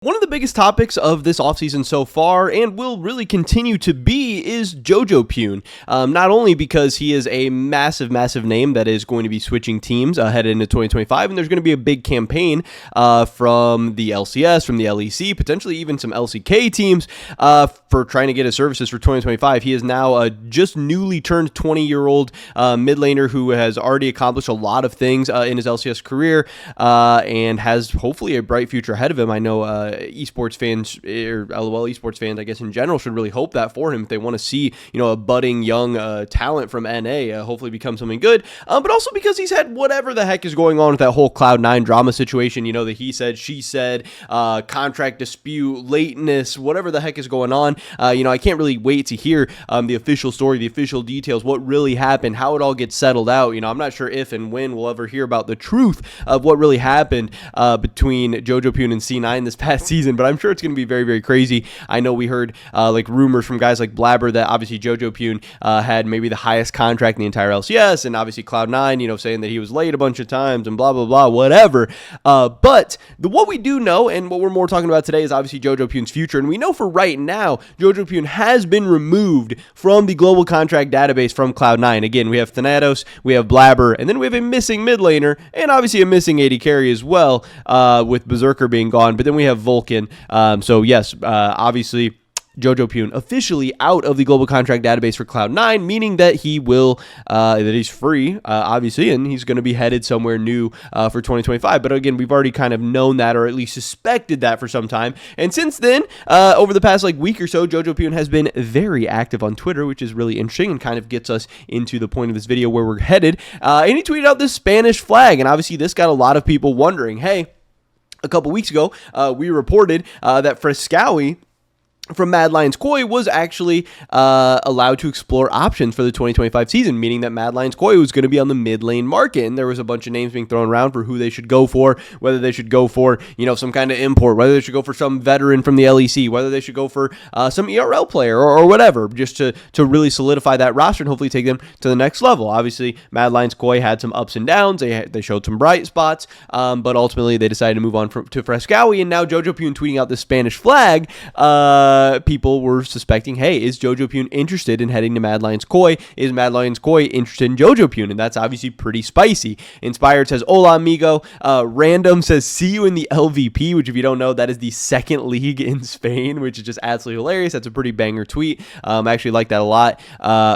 One of the biggest topics of this offseason so far, and will really continue to be, is Jojopyun. Not only because he is a massive, massive name that is going to be switching teams headed into 2025, and there's going to be a big campaign from the LCS, from the LEC, potentially even some LCK teams for trying to get his services for 2025. He is now a just newly turned 20-year-old mid laner who has already accomplished a lot of things in his LCS career and has hopefully a bright future ahead of him. I know esports fans, or LOL esports fans, I guess in general, should really hope that for him if they want to see, a budding young talent from NA hopefully become something good. But also because he's had whatever the heck is going on with that whole Cloud9 drama situation. The he said, she said, contract dispute, lateness, whatever the heck is going on. I can't really wait to hear the official story, the official details, what really happened, how it all gets settled out. I'm not sure if and when we'll ever hear about the truth of what really happened between Jojopyun and C9 this past season, but I'm sure it's going to be very, very crazy. I know we heard rumors from guys like Blabber that obviously Jojopyun had maybe the highest contract in the entire LCS, and obviously Cloud9, saying that he was late a bunch of times and blah, blah, blah, whatever. But what we do know, and what we're more talking about today, is obviously Jojopyun's future, and we know for right now, Jojopyun has been removed from the global contract database from Cloud9. Again, we have Thanatos, we have Blabber, and then we have a missing mid laner, and obviously a missing AD carry as well, with Berserker being gone, but then we have Vulcan. So yes, obviously Jojopyun officially out of the global contract database for Cloud9, meaning that he will, that he's free, obviously, and he's going to be headed somewhere new for 2025. But again, we've already kind of known that, or at least suspected that for some time. And since then, over the past week or so, Jojopyun has been very active on Twitter, which is really interesting and kind of gets us into the point of this video where we're headed. And he tweeted out this Spanish flag, and obviously this got a lot of people wondering, hey, a couple weeks ago, we reported that Fresskowy from Mad Lions Koi was actually allowed to explore options for the 2025 season, meaning that Mad Lions Koi was going to be on the mid lane market, and there was a bunch of names being thrown around for who they should go for, whether they should go for, some kind of import, whether they should go for some veteran from the LEC, whether they should go for some ERL player or whatever, just to really solidify that roster and hopefully take them to the next level. Obviously, Mad Lions Koi had some ups and downs. They showed some bright spots, but ultimately they decided to move on to Fresskowy, and now Jojopyun tweeting out the Spanish flag, people were suspecting, hey, is Jojopyun interested in heading to Mad Lions Koi? Is Mad Lions Koi interested in Jojopyun? And that's obviously pretty spicy. Inspired says, hola, amigo. Random says, see you in the LVP, which if you don't know, that is the second league in Spain, which is just absolutely hilarious. That's a pretty banger tweet. I actually like that a lot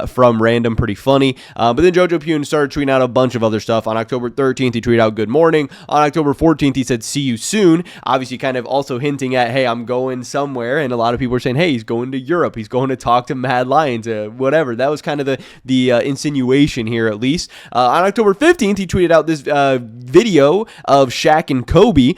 from Random, pretty funny. But then Jojopyun started tweeting out a bunch of other stuff. On October 13th, he tweeted out good morning. On October 14th, he said, see you soon. Obviously kind of also hinting at, hey, I'm going somewhere. And a lot of people were saying, hey, he's going to Europe. He's going to talk to Mad Lions, whatever. That was kind of the insinuation here, at least. On October 15th, he tweeted out this video of Shaq and Kobe,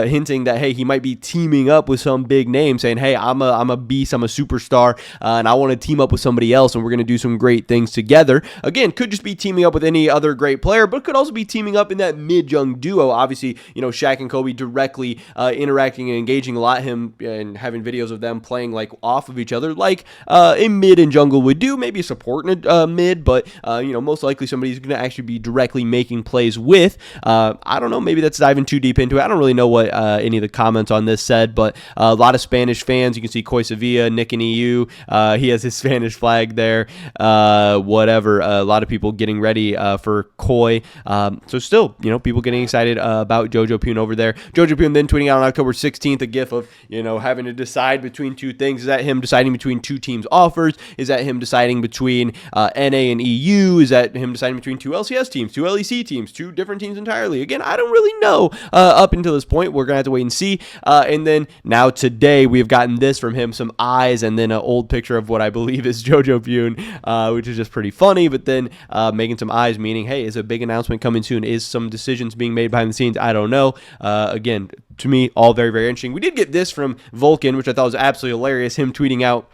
hinting that, hey, he might be teaming up with some big name, saying, hey, I'm a beast, I'm a superstar, and I want to team up with somebody else, and we're going to do some great things together. Again, could just be teaming up with any other great player, but could also be teaming up in that mid-young duo. Obviously, Shaq and Kobe directly interacting and engaging a lot, him and having videos of them playing off of each other, like a mid and jungle would do, maybe a support in a mid, but most likely somebody's going to actually be directly making plays with. I don't know, maybe that's diving too deep into it. I don't really know what any of the comments on this said, but a lot of Spanish fans. You can see Koi Sevilla, Nick and EU. He has his Spanish flag there. Whatever. A lot of people getting ready for Koi. So still, people getting excited about Jojopyun over there. Jojopyun then tweeting out on October 16th a gif of having to decide between two things. Is that him deciding between two teams' offers? Is that him deciding between NA and EU? Is that him deciding between two LCS teams, two LEC teams, two different teams entirely? Again, I don't really know up until this point. We're going to have to wait and see. And then now today, we have gotten this from him, some eyes, and then an old picture of what I believe is Jojopyun, which is just pretty funny. But then making some eyes, meaning, hey, is a big announcement coming soon? Is some decisions being made behind the scenes? I don't know. Again, to me, all very, very interesting. We did get this from Vulcan, which I thought was absolutely hilarious, him tweeting out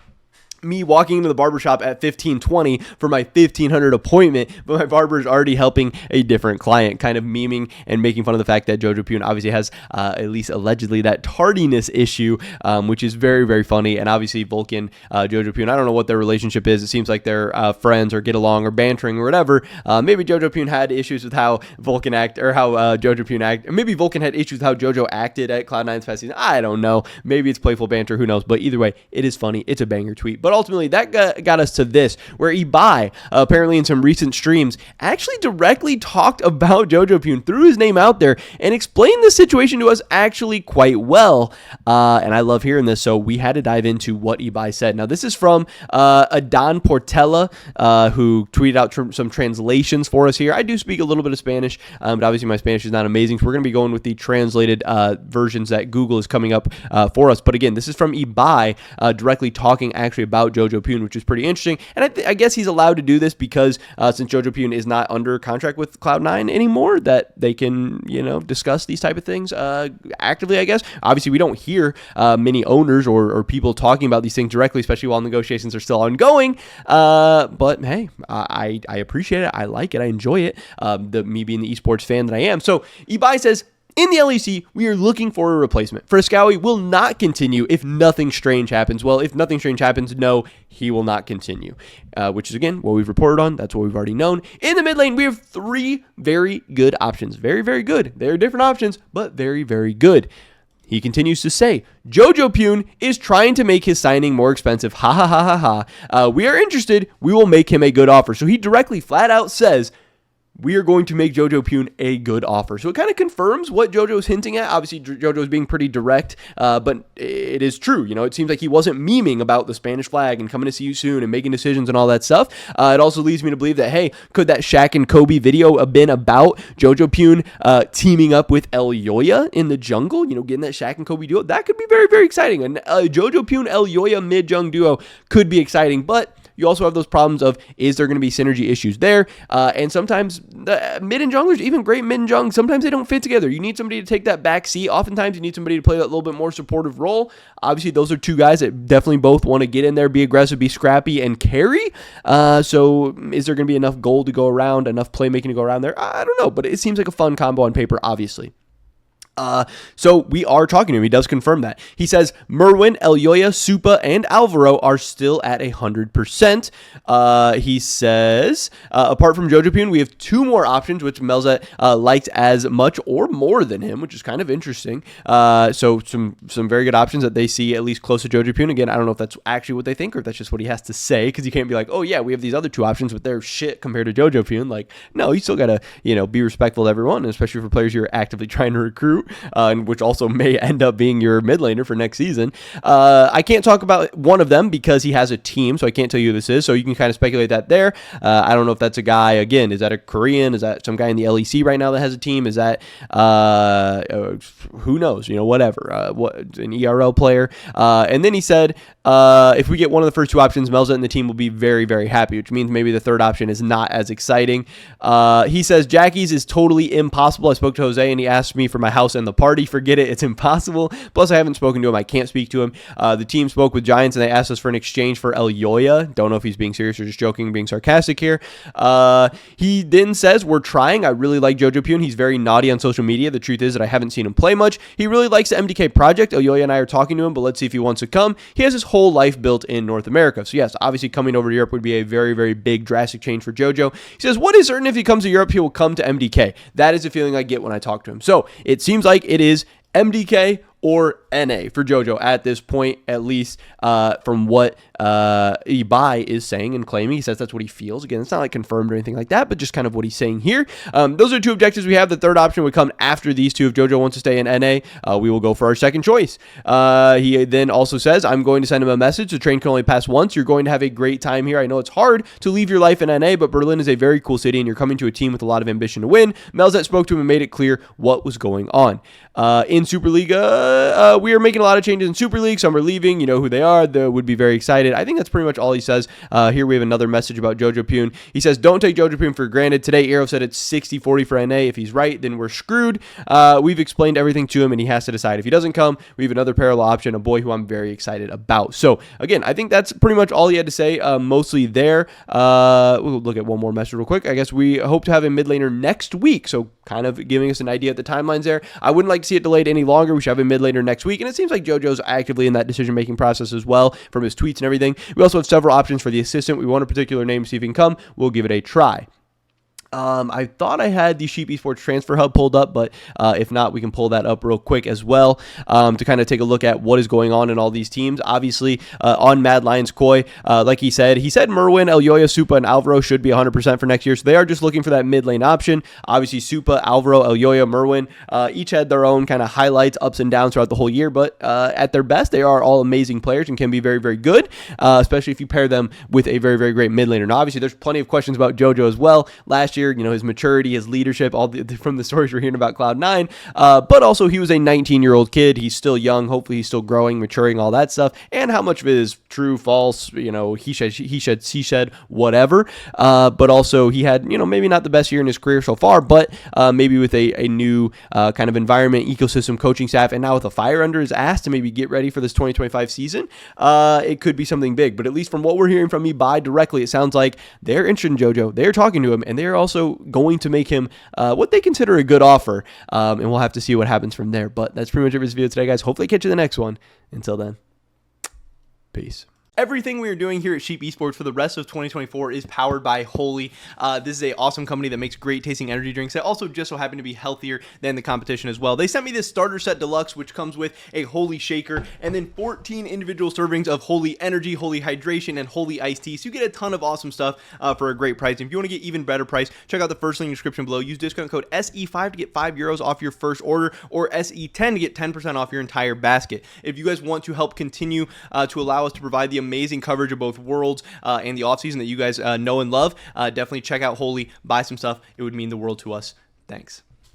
me walking into the barbershop at 15:20 for my 1500 appointment, but my barber is already helping a different client, kind of memeing and making fun of the fact that Jojopyun obviously has, at least allegedly, that tardiness issue, which is very, very funny. And obviously Vulcan, Jojopyun, I don't know what their relationship is. It seems like they're friends or get along or bantering or whatever. Maybe Jojopyun had issues with how Vulcan acted, or how Jojopyun acted. Maybe Vulcan had issues with how Jojo acted at Cloud9's past season. I don't know. Maybe it's playful banter. Who knows? But either way, it is funny. It's a banger tweet. But ultimately, that got us to this, where Ibai, apparently in some recent streams, actually directly talked about Jojopyun, threw his name out there, and explained the situation to us actually quite well. And I love hearing this, so we had to dive into what Ibai said. Now, this is from Adon Portela, who tweeted out some translations for us here. I do speak a little bit of Spanish, but obviously my Spanish is not amazing, so we're going to be going with the translated versions that Google is coming up for us. But again, this is from Ibai directly talking actually about Jojopyun, which is pretty interesting. And I guess he's allowed to do this because since Jojopyun is not under contract with Cloud9 anymore, that they can, discuss these type of things actively, I guess. Obviously, we don't hear many owners or people talking about these things directly, especially while negotiations are still ongoing. But hey, I appreciate it. I like it. I enjoy it. Me being the esports fan that I am. So Ibai says, in the LEC, we are looking for a replacement. Frescowi will not continue if nothing strange happens. Well, if nothing strange happens, no, he will not continue, which is, again, what we've reported on. That's what we've already known. In the mid lane, we have 3 very good options. Very, very good. They're different options, but very, very good. He continues to say, Jojopyun is trying to make his signing more expensive. Ha ha ha ha ha. We are interested. We will make him a good offer. So he directly, flat out says, we are going to make Jojopyun a good offer. So it kind of confirms what Jojo's hinting at. Obviously, Jojo's being pretty direct, but it is true. It seems like he wasn't memeing about the Spanish flag and coming to see you soon and making decisions and all that stuff. It also leads me to believe that, hey, could that Shaq and Kobe video have been about Jojopyun teaming up with El Yoya in the jungle? Getting that Shaq and Kobe duo? That could be very, very exciting. And Jojopyun, El Yoya mid-jung duo could be exciting, but you also have those problems of, is there going to be synergy issues there? And sometimes the mid and junglers, even great mid and jung, sometimes they don't fit together. You need somebody to take that back seat. Oftentimes you need somebody to play that little bit more supportive role. Obviously, those are 2 guys that definitely both want to get in there, be aggressive, be scrappy, and carry. So is there going to be enough gold to go around, enough playmaking to go around there? I don't know, but it seems like a fun combo on paper, obviously. So we are talking to him. He does confirm that. He says Merwin, El Yoya, Supa, and Alvaro are still at 100%. He says, apart from Jojopyun, we have 2 more options, which Melzet liked as much or more than him, which is kind of interesting. So some very good options that they see at least close to Jojopyun. Again, I don't know if that's actually what they think or if that's just what he has to say, because you can't be like, oh yeah, we have these other 2 options, but they're shit compared to Jojopyun. Like, no, you still gotta, be respectful to everyone, and especially for players you're actively trying to recruit. Which also may end up being your mid laner for next season. I can't talk about one of them because he has a team, so I can't tell you who this is, so you can kind of speculate that there. I don't know if that's a guy, again, is that a Korean? Is that some guy in the LEC right now that has a team? Is that, who knows, whatever, an ERL player. And then he said, if we get one of the first 2 options, Melza and the team will be very, very happy, which means maybe the 3rd option is not as exciting. He says, Jackie's is totally impossible. I spoke to Jose and he asked me for my house and the party. Forget it. It's impossible. Plus, I haven't spoken to him. I can't speak to him. The team spoke with Giants and they asked us for an exchange for El Yoya. Don't know if he's being serious or just joking, being sarcastic here. He then says, we're trying. I really like Jojopyun. He's very naughty on social media. The truth is that I haven't seen him play much. He really likes the MDK project. El Yoya and I are talking to him, but let's see if he wants to come. He has his whole life built in North America. So yes, obviously coming over to Europe would be a very, very big drastic change for Jojo. He says, what is certain if he comes to Europe, he will come to MDK. That is the feeling I get when I talk to him. So it seems like it is MDK or NA for Jojo at this point, at least from what Ibai is saying and claiming. He says that's what he feels. Again, it's not like confirmed or anything like that, but just kind of what he's saying here. Those are 2 objectives we have. The 3rd option would come after these 2. If Jojo wants to stay in NA, we will go for our 2nd choice. He then also says, I'm going to send him a message. The train can only pass once. You're going to have a great time here. I know it's hard to leave your life in NA, but Berlin is a very cool city and you're coming to a team with a lot of ambition to win. Melzet spoke to him and made it clear what was going on. In Superliga, we are making a lot of changes in Super League. Some are leaving. You know who they are. They would be very excited. I think that's pretty much all he says. Here we have another message about Jojopyun. He says, don't take Jojopyun for granted. Today, Aero said it's 60-40 for NA. If he's right, then we're screwed. We've explained everything to him, and he has to decide. If he doesn't come, we have another parallel option, a boy who I'm very excited about. So, again, I think that's pretty much all he had to say, mostly there. We'll look at one more message real quick. I guess we hope to have a mid laner next week, so kind of giving us an idea of the timelines there. I wouldn't like to see it delayed any longer. We should have a mid laner next week, and it seems like JoJo's actively in that decision-making process as well from his tweets and everything. We also have several options for the assistant. We want a particular name, see if he can come. We'll give it a try. I thought I had the Sheep Esports Transfer Hub pulled up, but if not, we can pull that up real quick as well to kind of take a look at what is going on in all these teams. Obviously, on Mad Lions Koi, like he said Merwin, Elyoya, Supa, and Alvaro should be 100% for next year, so they are just looking for that mid lane option. Obviously, Supa, Alvaro, Elyoya, Merwin, each had their own kind of highlights, ups and downs throughout the whole year, but at their best, they are all amazing players and can be very, very good, especially if you pair them with a very, very great mid laner. Now, obviously, there's plenty of questions about Jojo as well. Last year, you know, his maturity, his leadership, from the stories we're hearing about Cloud9, but also he was a 19-year-old kid. He's still young. Hopefully he's still growing, maturing, all that stuff, and how much of it is true, false, you know, he said, she said, whatever, but also he had, you know, maybe not the best year in his career so far, but maybe with a new kind of environment, ecosystem, coaching staff, and now with a fire under his ass to maybe get ready for this 2025 season, it could be something big. But at least from what we're hearing from Ibai directly, it sounds like they're interested in Jojo. They're talking to him, and they're also going to make him what they consider a good offer, and we'll have to see what happens from there. But that's pretty much it for this video today, guys. Hopefully catch you in the next one. Until then, peace. Everything we are doing here at Sheep Esports for the rest of 2024 is powered by Holy. This is an awesome company that makes great tasting energy drinks that also just so happen to be healthier than the competition as well. They sent me this starter set deluxe, which comes with a Holy shaker and then 14 individual servings of Holy energy, Holy hydration, and Holy iced tea. So you get a ton of awesome stuff for a great price. And if you want to get even better price, check out the first link in the description below. Use discount code SE5 to get €5 off your first order, or SE10 to get 10% off your entire basket. If you guys want to help continue to allow us to provide the amazing coverage of both Worlds and the offseason that you guys know and love, definitely check out Holy, buy some stuff. It would mean the world to us. Thanks.